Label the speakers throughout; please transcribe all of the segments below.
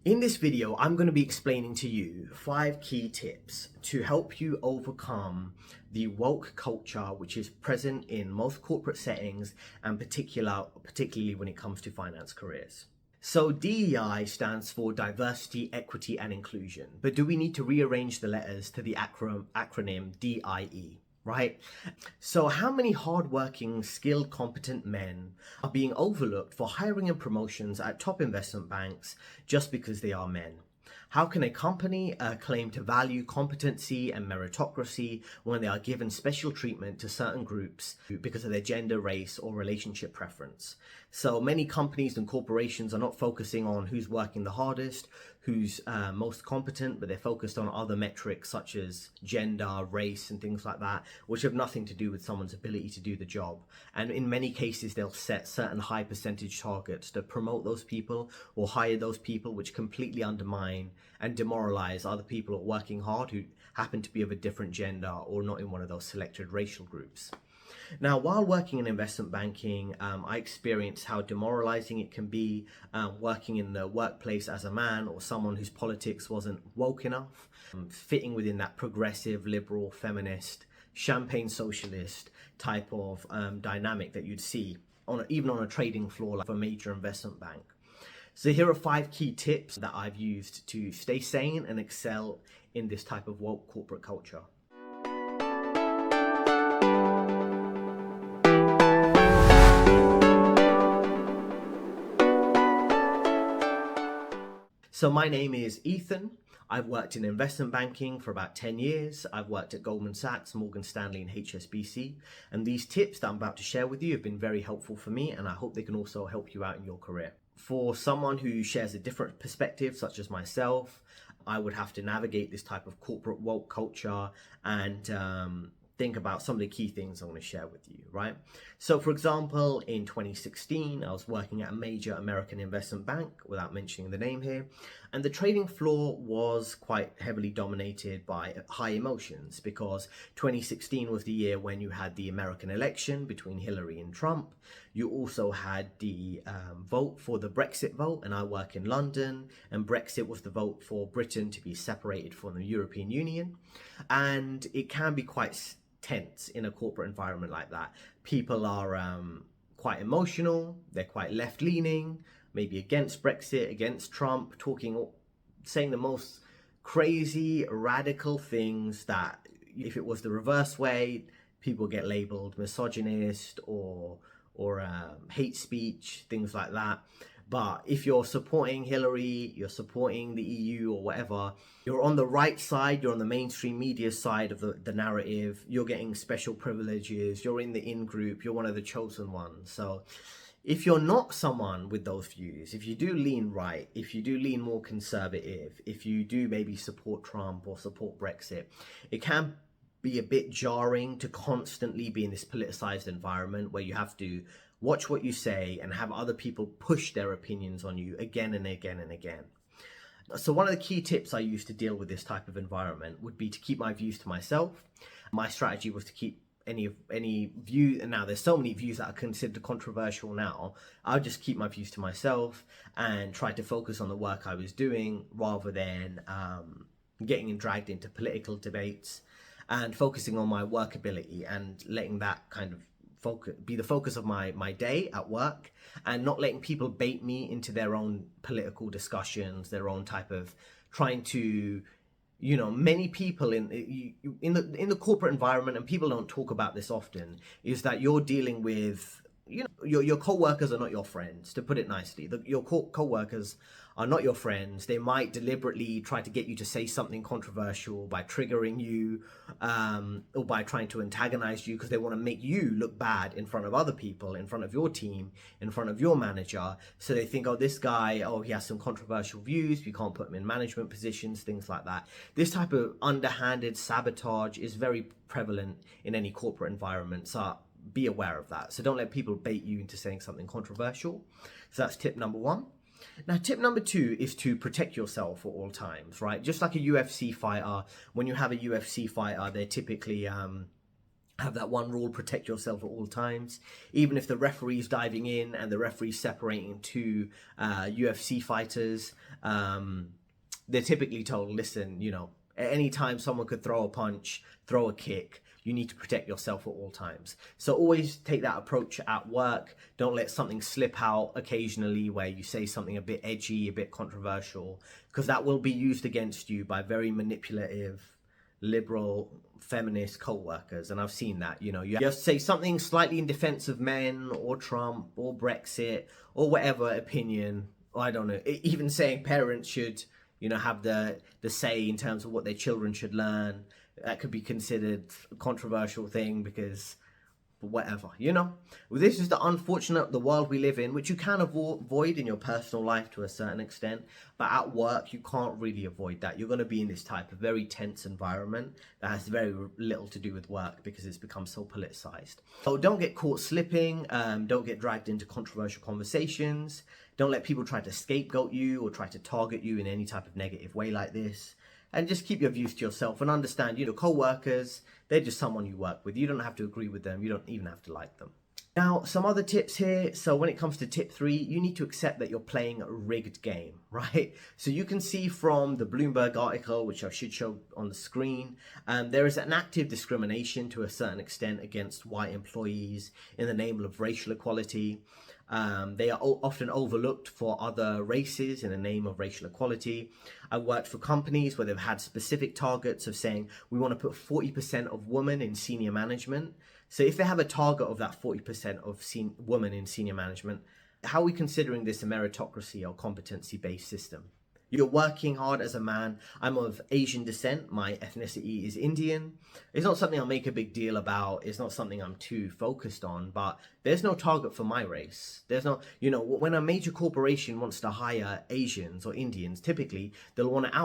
Speaker 1: In this video, I'm going to be explaining to you 5 key tips to help you overcome the woke culture which is present in most corporate settings and particularly when it comes to finance careers. So DEI stands for diversity, equity and inclusion, but do we need to rearrange the letters to the acronym DIE? Right? So how many hardworking, skilled, competent men are being overlooked for hiring and promotions at top investment banks just because they are men? How can a company claim to value competency and meritocracy when they are given special treatment to certain groups because of their gender, race, or relationship preference? So many companies and corporations are not focusing on who's working the hardest, who's most competent, but they're focused on other metrics such as gender, race, and things like that, which have nothing to do with someone's ability to do the job. And in many cases, they'll set certain high percentage targets to promote those people or hire those people, which completely undermine and demoralize other people who are working hard who happen to be of a different gender or not in one of those selected racial groups. Now, while working in investment banking, I experienced how demoralizing it can be working in the workplace as a man or someone whose politics wasn't woke enough, fitting within that progressive, liberal, feminist, champagne socialist type of dynamic that you'd see even on a trading floor like a major investment bank. So here are 5 key tips that I've used to stay sane and excel in this type of woke corporate culture. So my name is Ethan. I've worked in investment banking for about 10 years. I've worked at Goldman Sachs, Morgan Stanley and HSBC. And these tips that I'm about to share with you have been very helpful for me, and I hope they can also help you out in your career. For someone who shares a different perspective, such as myself, I would have to navigate this type of corporate woke culture and think about some of the key things I'm going to share with you, right? So for example, in 2016, I was working at a major American investment bank, without mentioning the name here, and the trading floor was quite heavily dominated by high emotions because 2016 was the year when you had the American election between Hillary and Trump. You also had the vote for the Brexit vote, and I work in London, and Brexit was the vote for Britain to be separated from the European Union, and it can be quite tense in a corporate environment like that. People are quite emotional, they're quite left-leaning, maybe against Brexit, against Trump, saying the most crazy, radical things that if it was the reverse way, people get labeled misogynist or hate speech, things like that. But if you're supporting Hillary, you're supporting the EU or whatever, you're on the right side, you're on the mainstream media side of the narrative, you're getting special privileges, you're in the in-group, you're one of the chosen ones. So if you're not someone with those views, if you do lean right, if you do lean more conservative, if you do maybe support Trump or support Brexit, it can be a bit jarring to constantly be in this politicized environment where you have to watch what you say and have other people push their opinions on you again and again and again. So one of the key tips I use to deal with this type of environment would be to keep my views to myself. My strategy was to keep any view, and now there's so many views that are considered controversial now, I'll just keep my views to myself and try to focus on the work I was doing rather than getting dragged into political debates, and focusing on my workability and letting that kind of be the focus of my day at work, and not letting people bait me into their own political discussions, their own type of trying to, many people in the corporate environment, and people don't talk about this often, is that you're dealing with, your co-workers are not your friends, to put it nicely. Your co-workers are not your friends. They might deliberately try to get you to say something controversial by triggering you or by trying to antagonize you because they want to make you look bad in front of other people, in front of your team, in front of your manager. So they think, oh, this guy, he has some controversial views, we can't put him in management positions, things like that. This type of underhanded sabotage is very prevalent in any corporate environment. So be aware of that. So don't let people bait you into saying something controversial. So that's tip number 1. Now, tip number 2 is to protect yourself at all times, right? Just like a UFC fighter, when you have a UFC fighter, they're typically Have that one rule: protect yourself at all times. Even if the referee's diving in and the referee's separating two UFC fighters, they're typically told, listen, at any time someone could throw a punch, throw a kick. You need to protect yourself at all times. So always take that approach at work. Don't let something slip out occasionally where you say something a bit edgy, a bit controversial, because that will be used against you by very manipulative, liberal, feminist co-workers. And I've seen that. You have to say something slightly in defense of men or Trump or Brexit or whatever opinion. I don't know, even saying parents should have the say in terms of what their children should learn. That could be considered a controversial thing because whatever, This is the world we live in, which you can avoid in your personal life to a certain extent, but at work you can't really avoid that. You're going to be in this type of very tense environment that has very little to do with work because it's become so politicized. So don't get caught slipping, don't get dragged into controversial conversations, don't let people try to scapegoat you or try to target you in any type of negative way like this. And just keep your views to yourself and understand, co-workers, they're just someone you work with. You don't have to agree with them. You don't even have to like them. Now, some other tips here. So when it comes to tip 3, you need to accept that you're playing a rigged game, right? So you can see from the Bloomberg article, which I should show on the screen, there is an active discrimination to a certain extent against white employees in the name of racial equality. They are often overlooked for other races in the name of racial equality. I worked for companies where they've had specific targets of saying, we want to put 40% of women in senior management. So if they have a target of that 40% of women in senior management, how are we considering this a meritocracy or competency-based system? You're working hard as a man. I'm of Asian descent. My ethnicity is Indian. It's not something I'll make a big deal about. It's not something I'm too focused on, but there's no target for my race. There's no, when a major corporation wants to hire Asians or Indians, typically they'll want to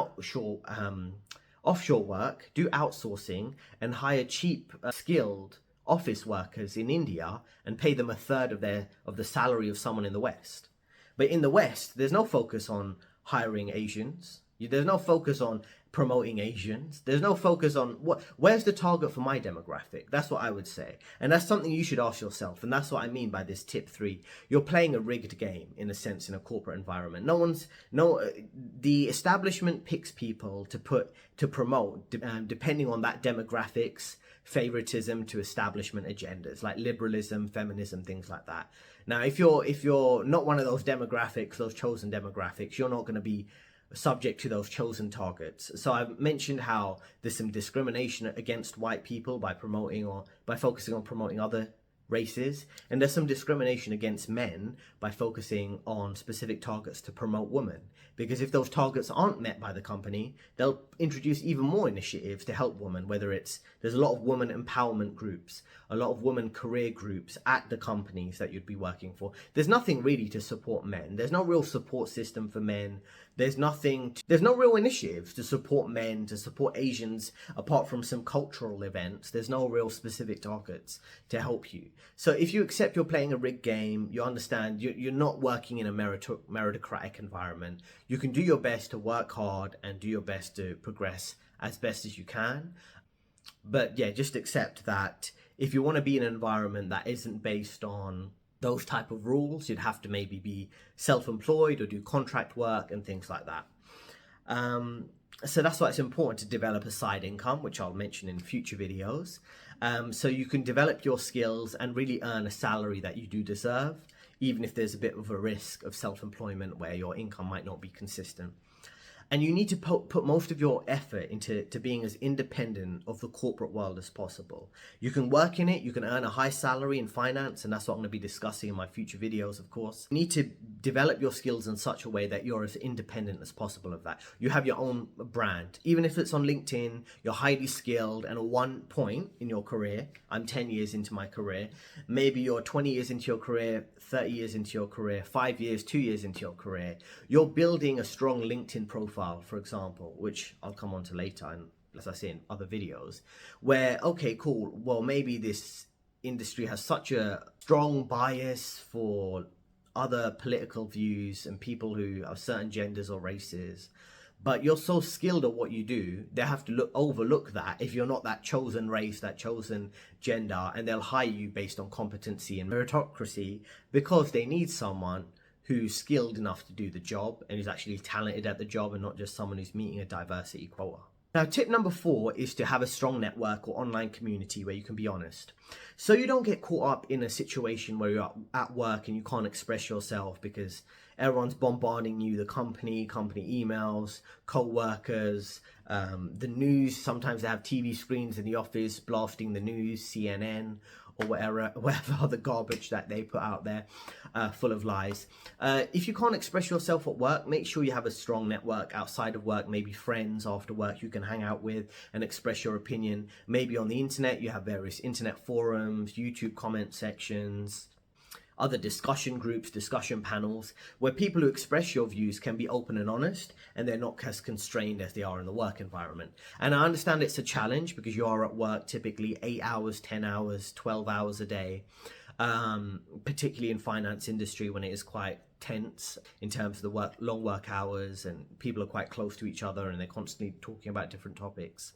Speaker 1: offshore work, do outsourcing, and hire cheap, skilled office workers in India and pay them a third of the salary of someone in the West. But in the West, there's no focus on hiring Asians. There's no focus on promoting Asians. There's no focus on where's the target for my demographic? That's what I would say. And that's something you should ask yourself. And that's what I mean by this tip 3. You're playing a rigged game in a sense in a corporate environment. The establishment picks people to promote depending on that demographics, favoritism to establishment agendas like liberalism, feminism, things like that. Now, if you're not one of those demographics, those chosen demographics, you're not going to be subject to those chosen targets. So I've mentioned how there's some discrimination against white people by focusing on promoting other races, and there's some discrimination against men by focusing on specific targets to promote women, because if those targets aren't met by the company, they'll introduce even more initiatives to help women, there's a lot of women empowerment groups, a lot of women career groups at the companies that you'd be working for. There's nothing really to support men. There's no real support system for men. There's no real initiatives to support men, to support Asians, apart from some cultural events. There's no real specific targets to help you. So if you accept you're playing a rigged game, you understand you're not working in a meritocratic environment. You can do your best to work hard and do your best to progress as best as you can. But yeah, just accept that if you want to be in an environment that isn't based on those type of rules, you'd have to maybe be self-employed or do contract work and things like that. So that's why it's important to develop a side income, which I'll mention in future videos. So you can develop your skills and really earn a salary that you do deserve, even if there's a bit of a risk of self-employment where your income might not be consistent. And you need to put most of your effort into being as independent of the corporate world as possible. You can work in it, you can earn a high salary in finance, and that's what I'm going to be discussing in my future videos, of course. You need to develop your skills in such a way that you're as independent as possible of that. You have your own brand. Even if it's on LinkedIn, you're highly skilled, and at one point in your career, I'm 10 years into my career, maybe you're 20 years into your career, 30 years into your career, 5 years, 2 years into your career, you're building a strong LinkedIn profile, for example, which I'll come on to later, and as I say in other videos, where, okay, cool, well, maybe this industry has such a strong bias for other political views and people who are certain genders or races, but you're so skilled at what you do, they have to overlook that if you're not that chosen race, that chosen gender, and they'll hire you based on competency and meritocracy because they need someone who's skilled enough to do the job and who's actually talented at the job and not just someone who's meeting a diversity quota. Now, tip number 4 is to have a strong network or online community where you can be honest. So you don't get caught up in a situation where you're at work and you can't express yourself because everyone's bombarding you, the company emails, co-workers, the news. Sometimes they have TV screens in the office blasting the news, CNN, or whatever other garbage that they put out there, full of lies. If you can't express yourself at work, make sure you have a strong network outside of work, maybe friends after work you can hang out with and express your opinion. Maybe on the internet, you have various internet forums, YouTube comment sections, other discussion groups, discussion panels, where people who express your views can be open and honest, and they're not as constrained as they are in the work environment. And I understand it's a challenge because you are at work typically 8 hours, 10 hours, 12 hours a day, particularly in finance industry when it is quite tense in terms of the long work hours, and people are quite close to each other and they're constantly talking about different topics.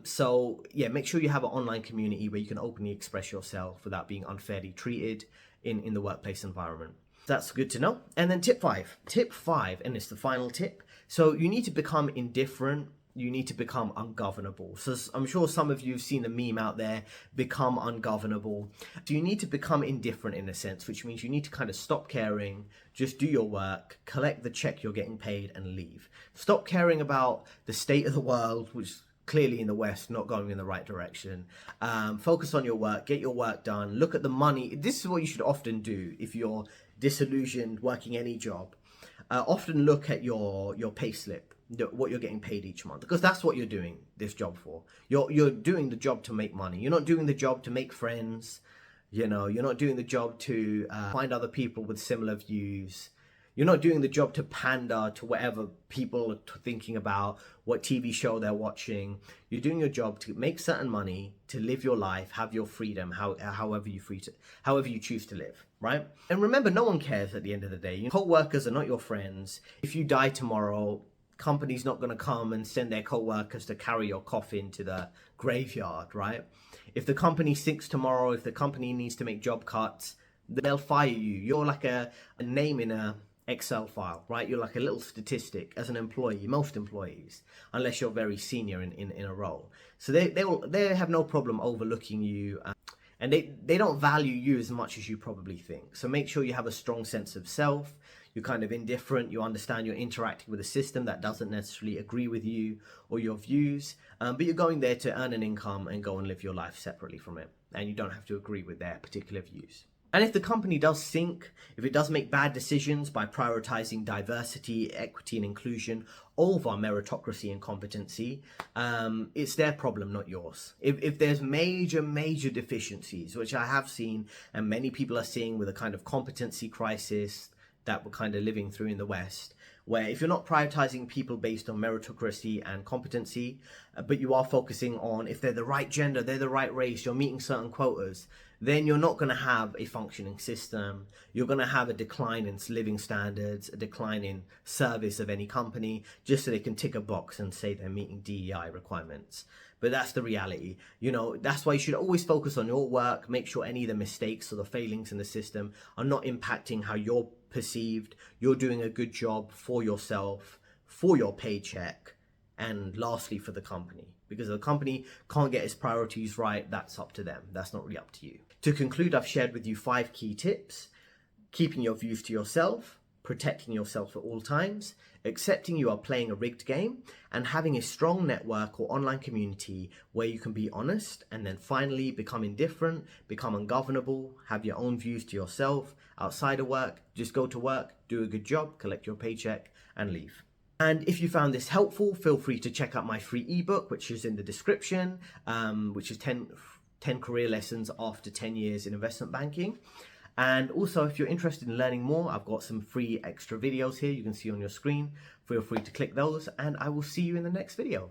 Speaker 1: So yeah, make sure you have an online community where you can openly express yourself without being unfairly treated in the workplace environment. That's good to know. And then tip 5, and it's the final tip. So you need to become indifferent. You need to become ungovernable. So I'm sure some of you have seen the meme out there, become ungovernable. So you need to become indifferent in a sense, which means you need to kind of stop caring, just do your work, collect the check you're getting paid and leave. Stop caring about the state of the world, which clearly in the West not going in the right direction. Focus on your work, get your work done, look at the money. This is what you should often do if you're disillusioned working any job. Often look at your pay slip, what you're getting paid each month, because that's what you're doing this job for. You're doing the job to make money. You're not doing the job to make friends. You're not doing the job to find other people with similar views. You're not doing the job to pander to whatever people are thinking about, what TV show they're watching. You're doing your job to make certain money, to live your life, have your freedom, however you choose to live, right? And remember, no one cares at the end of the day. Your co-workers are not your friends. If you die tomorrow, company's not going to come and send their co-workers to carry your coffin to the graveyard, right? If the company sinks tomorrow, if the company needs to make job cuts, they'll fire you. You're like a name in a Excel file, right? You're like a little statistic as an employee, most employees, unless you're very senior in a role. So they have no problem overlooking you, and they don't value you as much as you probably think. So make sure you have a strong sense of self. You're kind of indifferent. You understand you're interacting with a system that doesn't necessarily agree with you or your views, but you're going there to earn an income and go and live your life separately from it. And you don't have to agree with their particular views. And if the company does sink, if it does make bad decisions by prioritizing diversity, equity, and inclusion over meritocracy and competency, it's their problem, not yours. If there's major deficiencies, which I have seen, and many people are seeing with a kind of competency crisis that we're kind of living through in the West, where if you're not prioritizing people based on meritocracy and competency, but you are focusing on if they're the right gender, they're the right race, you're meeting certain quotas, then you're not going to have a functioning system. You're going to have a decline in living standards, a decline in service of any company, just so they can tick a box and say they're meeting DEI requirements. But that's the reality. That's why you should always focus on your work, make sure any of the mistakes or the failings in the system are not impacting how you're perceived. You're doing a good job for yourself, for your paycheck, and lastly for the company. Because if the company can't get its priorities right, that's up to them. That's not really up to you. To conclude, I've shared with you 5 key tips: keeping your views to yourself, protecting yourself at all times, accepting you are playing a rigged game, and having a strong network or online community where you can be honest. And then finally, become indifferent, become ungovernable, have your own views to yourself outside of work. Just go to work, do a good job, collect your paycheck, and leave. And if you found this helpful, feel free to check out my free ebook, which is in the description, which is 10 career lessons after 10 years in investment banking. And also, if you're interested in learning more, I've got some free extra videos here you can see on your screen. Feel free to click those, and I will see you in the next video.